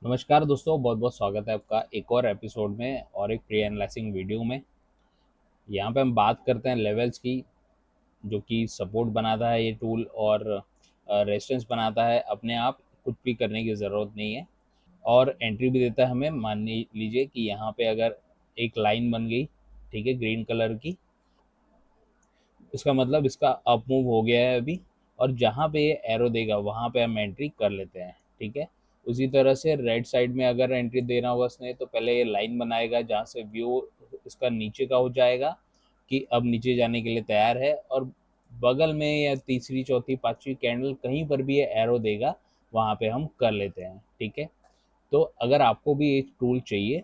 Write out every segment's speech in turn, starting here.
नमस्कार दोस्तों, बहुत बहुत स्वागत है आपका एक और एपिसोड में और एक प्री एनालाइजिंग वीडियो में। यहाँ पे हम बात करते हैं लेवल्स की, जो कि सपोर्ट बनाता है ये टूल और रेजिस्टेंस बनाता है। अपने आप कुछ भी करने की ज़रूरत नहीं है और एंट्री भी देता है हमें। मान लीजिए कि यहाँ पे अगर एक लाइन बन गई, ठीक है, ग्रीन कलर की, इसका मतलब इसका अप मूव हो गया है अभी। और जहाँ पे ये एरो देगा वहाँ पे हम एंट्री कर लेते हैं, ठीक है। उसी तरह से राइट साइड में अगर एंट्री देना होगा उसने, तो पहले ये लाइन बनाएगा जहाँ से व्यू इसका नीचे का हो जाएगा कि अब नीचे जाने के लिए तैयार है। और बगल में या तीसरी चौथी पांचवी कैंडल कहीं पर भी ये एरो देगा, वहाँ पे हम कर लेते हैं, ठीक है। तो अगर आपको भी ये टूल चाहिए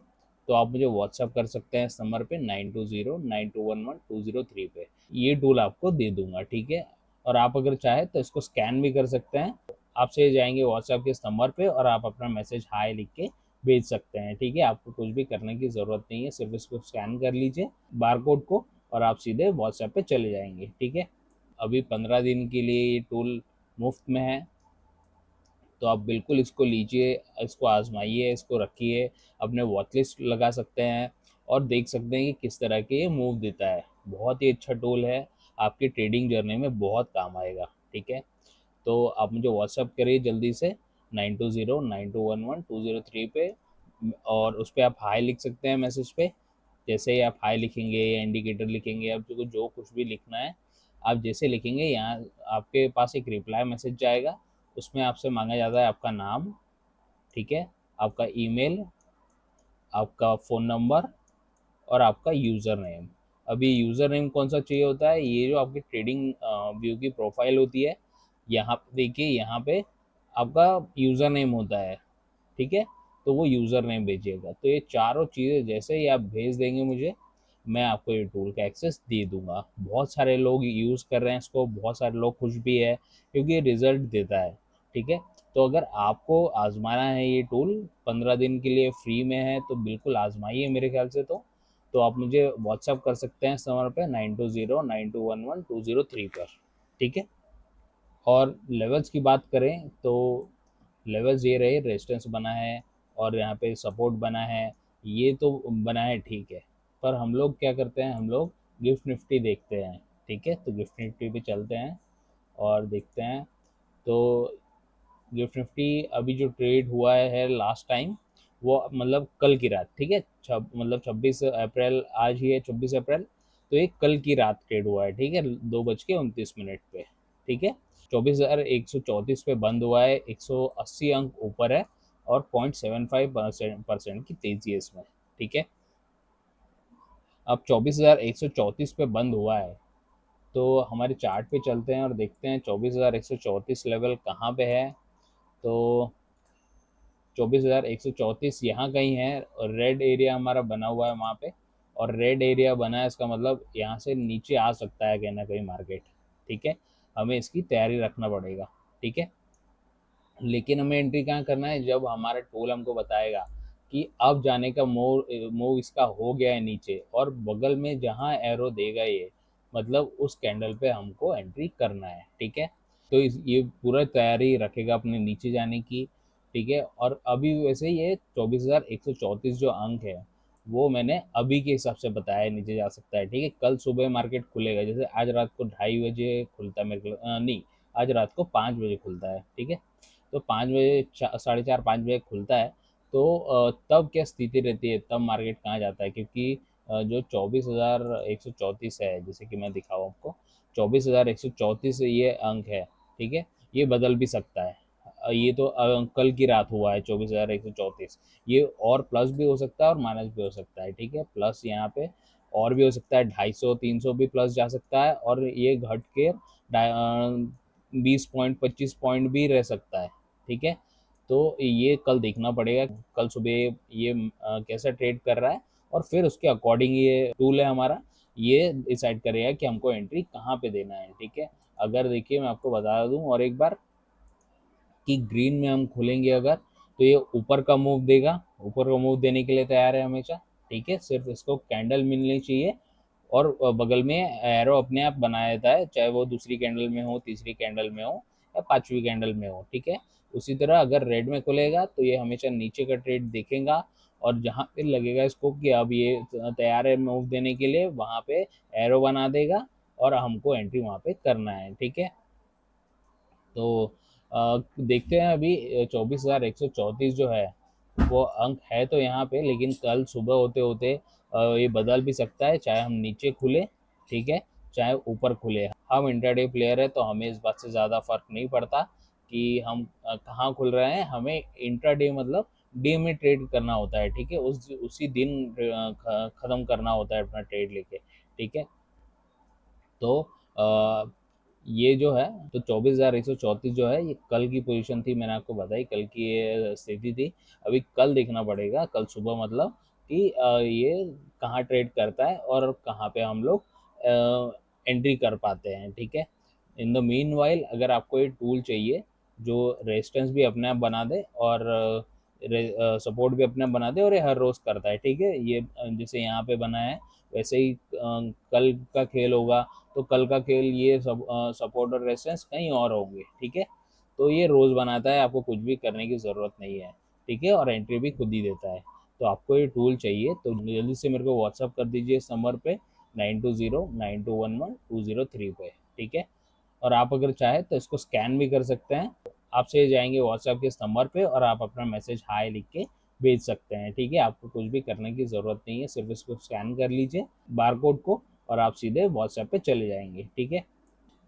तो आप मुझे व्हाट्सअप कर सकते हैं इस नंबर पे 9209211203 पे। ये टूल आपको दे दूंगा, ठीक है। और आप अगर चाहे तो इसको स्कैन भी कर सकते हैं। आपसे जाएंगे व्हाट्सएप के इस नंबर पे और आप अपना मैसेज हाय लिख के भेज सकते हैं, ठीक है। आपको कुछ भी करने की ज़रूरत नहीं है, सिर्फ इसको स्कैन कर लीजिए बार कोड को और आप सीधे व्हाट्सएप पे चले जाएंगे, ठीक है। अभी 15 दिन के लिए ये टूल मुफ्त में है, तो आप बिल्कुल इसको लीजिए, इसको आजमाइए, इसको रखिए, अपने वॉच लिस्ट लगा सकते हैं और देख सकते हैं कि किस तरह के ये मूव देता है। बहुत ही अच्छा टूल है, आपकी ट्रेडिंग जर्नी में बहुत काम आएगा, ठीक है। तो आप मुझे व्हाट्सअप करिए जल्दी से 9209211203 पे, और उस पर आप हाई लिख सकते हैं मैसेज पे। जैसे ही आप हाई लिखेंगे या इंडिकेटर लिखेंगे, आपको जो कुछ भी लिखना है आप जैसे लिखेंगे, यहाँ आपके पास एक रिप्लाई मैसेज जाएगा। उसमें आपसे मांगा जाता है आपका नाम, ठीक है, आपका ईमेल, आपका फ़ोन नंबर और आपका यूज़र नेम। अभी यूज़र नेम कौन सा चाहिए होता है, ये जो आपकी ट्रेडिंग व्यू की प्रोफाइल होती है, यहाँ पे देखिए, यहाँ पे आपका यूज़र नेम होता है, ठीक है। तो वो यूज़र नेम भेजिएगा। तो ये चारों चीज़ें जैसे ही आप भेज देंगे मुझे, मैं आपको ये टूल का एक्सेस दे दूंगा। बहुत सारे लोग यूज़ कर रहे हैं इसको, बहुत सारे लोग खुश भी है क्योंकि ये रिज़ल्ट देता है, ठीक है। तो अगर आपको आजमाना है ये टूल, 15 दिन के लिए फ्री में है, तो बिल्कुल आजमाइए मेरे ख्याल से। तो आप मुझे व्हाट्सअप कर सकते हैं इस नंबर पे 9209211203 पर, ठीक है। और लेवल्स की बात करें तो लेवल्स ये रहे, रेजिस्टेंस बना है और यहाँ पे सपोर्ट बना है, ये तो बना है, ठीक है। पर हम लोग क्या करते हैं, हम लोग गिफ्ट निफ्टी देखते हैं, ठीक है। तो गिफ्ट निफ्टी पे चलते हैं और देखते हैं। तो गिफ्ट निफ्टी अभी जो ट्रेड हुआ है लास्ट टाइम, वो मतलब कल की रात, ठीक है, मतलब 26 अप्रैल, आज ही है 26 अप्रैल। तो ये कल की रात ट्रेड हुआ है, ठीक है, 2:29 पे, ठीक है। 24,134 पे बंद हुआ है, 180 अंक ऊपर है और 0.75% की तेजी है इसमें, ठीक है। अब 24,134 पे बंद हुआ है, तो हमारे चार्ट पे चलते हैं और देखते हैं 24,134 लेवल कहाँ पे है। तो 24,134 यहाँ कहीं है और रेड एरिया हमारा बना हुआ है वहाँ पे। और रेड एरिया बना है, इसका मतलब यहाँ से नीचे आ सकता है कहीं ना कहीं मार्केट, ठीक है। हमें इसकी तैयारी रखना पड़ेगा, ठीक है। लेकिन हमें एंट्री कहाँ करना है, जब हमारा टूल हमको बताएगा कि अब जाने का मूव मूव इसका हो गया है नीचे, और बगल में जहाँ एरो देगा ये, मतलब उस कैंडल पे हमको एंट्री करना है, ठीक है। तो ये पूरा तैयारी रखेगा अपने नीचे जाने की, ठीक है। और अभी वैसे ये 24,134 जो अंक है, वो मैंने अभी के हिसाब से बताया है, नीचे जा सकता है, ठीक है। कल सुबह मार्केट खुलेगा, जैसे आज रात को 2:30 बजे खुलता है मेरे को, नहीं, आज रात को 5 बजे खुलता है, ठीक है। तो 5 बजे, 4:30 5 बजे खुलता है। तो तब क्या स्थिति रहती है, तब मार्केट कहाँ जाता है, क्योंकि जो 24,134 है, जैसे कि मैं दिखाऊँ आपको, 24,134 ये अंक है, ठीक है। ये बदल भी सकता है। ये तो कल की रात हुआ है 24,134। ये और प्लस भी हो सकता है और माइनस भी हो सकता है, ठीक है। प्लस यहाँ पे और भी हो सकता है, 250 300 भी प्लस जा सकता है, और ये घट के 20 पॉइंट 25 पॉइंट भी रह सकता है, ठीक है। तो ये कल देखना पड़ेगा, कल सुबह ये कैसा ट्रेड कर रहा है, और फिर उसके अकॉर्डिंग ये टूल है हमारा, ये डिसाइड करेगा कि हमको एंट्री कहाँ पे देना है, ठीक है। अगर देखिए मैं आपको बता दूं और एक बार कि ग्रीन में हम खोलेंगे अगर, तो ये ऊपर का मूव देगा, ऊपर का मूव देने के लिए तैयार है हमेशा, ठीक है। सिर्फ इसको कैंडल मिलनी चाहिए और बगल में एरो अपने आप बना देता है, चाहे वो दूसरी कैंडल में हो, तीसरी कैंडल में हो या पांचवी कैंडल में हो, ठीक है। उसी तरह अगर रेड में खुलेगा तो ये हमेशा नीचे का ट्रेड देखेगा, और जहाँ पे लगेगा इसको कि अब ये तैयार है मूव देने के लिए, वहाँ पे एरो बना देगा और हमको एंट्री वहाँ पे करना है। ठीक है, तो देखते हैं अभी 24,134 जो है वो अंक है तो यहाँ पे, लेकिन कल सुबह होते होते ये बदल भी सकता है, चाहे हम नीचे खुले, ठीक है, चाहे ऊपर खुले। हम इंट्राडे प्लेयर है तो हमें इस बात से ज़्यादा फर्क नहीं पड़ता कि हम कहाँ खुल रहे हैं। हमें इंट्राडे मतलब डे में ट्रेड करना होता है, ठीक है, उसी दिन ख़त्म करना होता है अपना ट्रेड लेके। ठीक है, तो ये जो है, तो 24,134 जो है ये कल की पोजीशन थी, मैंने आपको बताई कल की ये स्थिति थी। अभी कल देखना पड़ेगा, कल सुबह मतलब कि ये कहाँ ट्रेड करता है और कहाँ पे हम लोग एंट्री कर पाते हैं। ठीक है, इन द मीन वाइल अगर आपको ये टूल चाहिए जो रेजिस्टेंस भी अपने आप बना दे और सपोर्ट भी अपने आप बना दे और ये हर रोज़ करता है, ठीक है, ये जैसे यहाँ पे बना है वैसे ही कल का खेल होगा, तो कल का खेल ये सब सपोर्ट और रेजिस्टेंस कहीं और होंगे। ठीक है, तो ये रोज़ बनाता है, आपको कुछ भी करने की ज़रूरत नहीं है। ठीक है, और एंट्री भी खुद ही देता है। तो आपको ये टूल चाहिए तो जल्दी से मेरे को व्हाट्सअप कर दीजिए इस नंबर पे 9209211203 पे। ठीक है, और आप अगर चाहें तो इसको स्कैन भी कर सकते हैं। आपसे जाएंगे व्हाट्सएप के इस नंबर पे और आप अपना मैसेज हाय लिख के भेज सकते हैं। ठीक है, आपको कुछ भी करने की ज़रूरत नहीं है, सिर्फ इसको स्कैन कर लीजिए बारकोड को और आप सीधे व्हाट्सएप पे चले जाएंगे। ठीक है,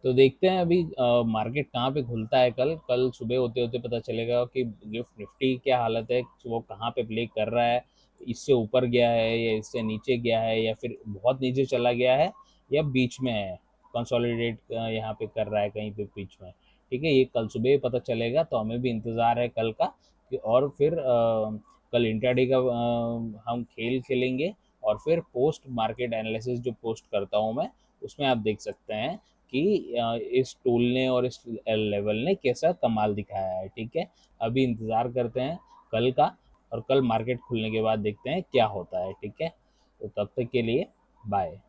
तो देखते हैं अभी मार्केट कहाँ पे खुलता है कल। कल सुबह होते होते पता चलेगा कि गिफ्ट निफ्टी क्या हालत है, वो कहाँ पे प्ले कर रहा है, इससे ऊपर गया है या इससे नीचे गया है या फिर बहुत नीचे चला गया है या बीच में है, कंसोलिडेट यहाँ पे कर रहा है कहीं पे बीच में। ठीक है, ये कल सुबह ही पता चलेगा, तो हमें भी इंतज़ार है कल का और फिर कल इंट्राडे का हम खेल खेलेंगे और फिर पोस्ट मार्केट एनालिसिस जो पोस्ट करता हूँ मैं, उसमें आप देख सकते हैं कि इस टूल ने और इस लेवल ने कैसा कमाल दिखाया है। ठीक है, अभी इंतज़ार करते हैं कल का, और कल मार्केट खुलने के बाद देखते हैं क्या होता है। ठीक है, तो तब तक के लिए बाय।